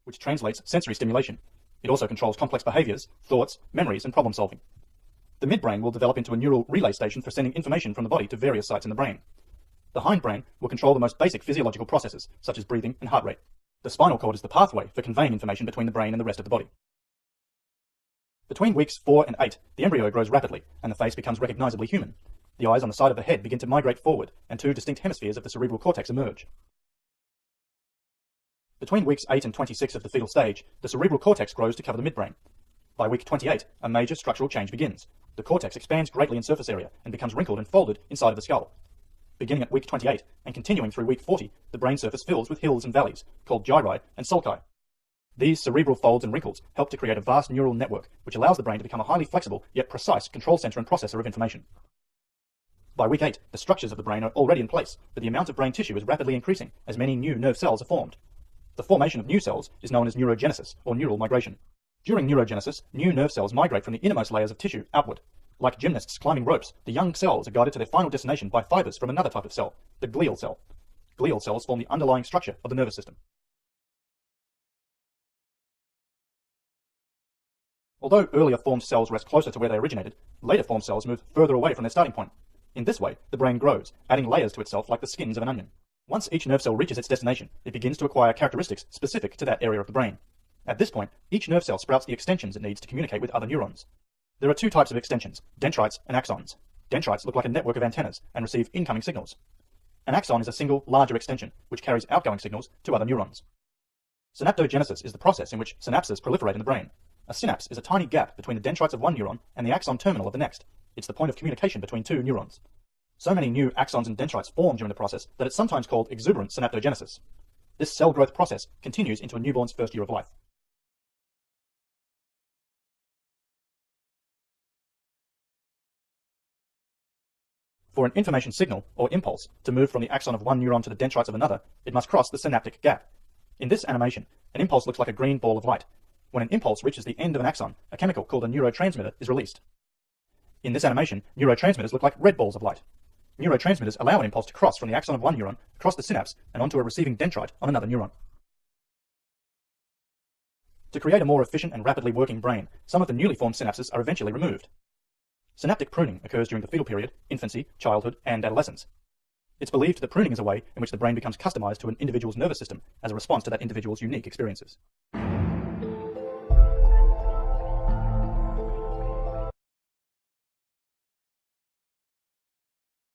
which translates sensory stimulation. It also controls complex behaviors, thoughts, memories, and problem solving. The midbrain will develop into a neural relay station for sending information from the body to various sites in the brain. The hindbrain will control the most basic physiological processes, such as breathing and heart rate. The spinal cord is the pathway for conveying information between the brain and the rest of the body. Between weeks 4 and 8, the embryo grows rapidly, and the face becomes recognizably human. The eyes on the side of the head begin to migrate forward, and 2 distinct hemispheres of the cerebral cortex emerge. Between weeks 8 and 26 of the fetal stage, the cerebral cortex grows to cover the midbrain. By week 28, a major structural change begins. The cortex expands greatly in surface area and becomes wrinkled and folded inside of the skull. Beginning at week 28 and continuing through week 40, the brain surface fills with hills and valleys, called gyri and sulci. These cerebral folds and wrinkles help to create a vast neural network, which allows the brain to become a highly flexible yet precise control center and processor of information. By week 8, the structures of the brain are already in place, but the amount of brain tissue is rapidly increasing as many new nerve cells are formed. The formation of new cells is known as neurogenesis, or neural migration. During neurogenesis, new nerve cells migrate from the innermost layers of tissue outward. Like gymnasts climbing ropes, the young cells are guided to their final destination by fibers from another type of cell, the glial cell. Glial cells form the underlying structure of the nervous system. Although earlier formed cells rest closer to where they originated, later formed cells move further away from their starting point. In this way, the brain grows, adding layers to itself like the skins of an onion. Once each nerve cell reaches its destination, it begins to acquire characteristics specific to that area of the brain. At this point, each nerve cell sprouts the extensions it needs to communicate with other neurons. There are 2 types of extensions, dendrites and axons. Dendrites look like a network of antennas and receive incoming signals. An axon is a single, larger extension, which carries outgoing signals to other neurons. Synaptogenesis is the process in which synapses proliferate in the brain. A synapse is a tiny gap between the dendrites of one neuron and the axon terminal of the next. It's the point of communication between 2 neurons. So many new axons and dendrites form during the process that it's sometimes called exuberant synaptogenesis. This cell growth process continues into a newborn's first year of life. For an information signal, or impulse, to move from the axon of one neuron to the dendrites of another, it must cross the synaptic gap. In this animation, an impulse looks like a green ball of light. When an impulse reaches the end of an axon, a chemical called a neurotransmitter is released. In this animation, neurotransmitters look like red balls of light. Neurotransmitters allow an impulse to cross from the axon of one neuron, across the synapse, and onto a receiving dendrite on another neuron. To create a more efficient and rapidly working brain, some of the newly formed synapses are eventually removed. Synaptic pruning occurs during the fetal period, infancy, childhood, and adolescence. It's believed that pruning is a way in which the brain becomes customized to an individual's nervous system as a response to that individual's unique experiences.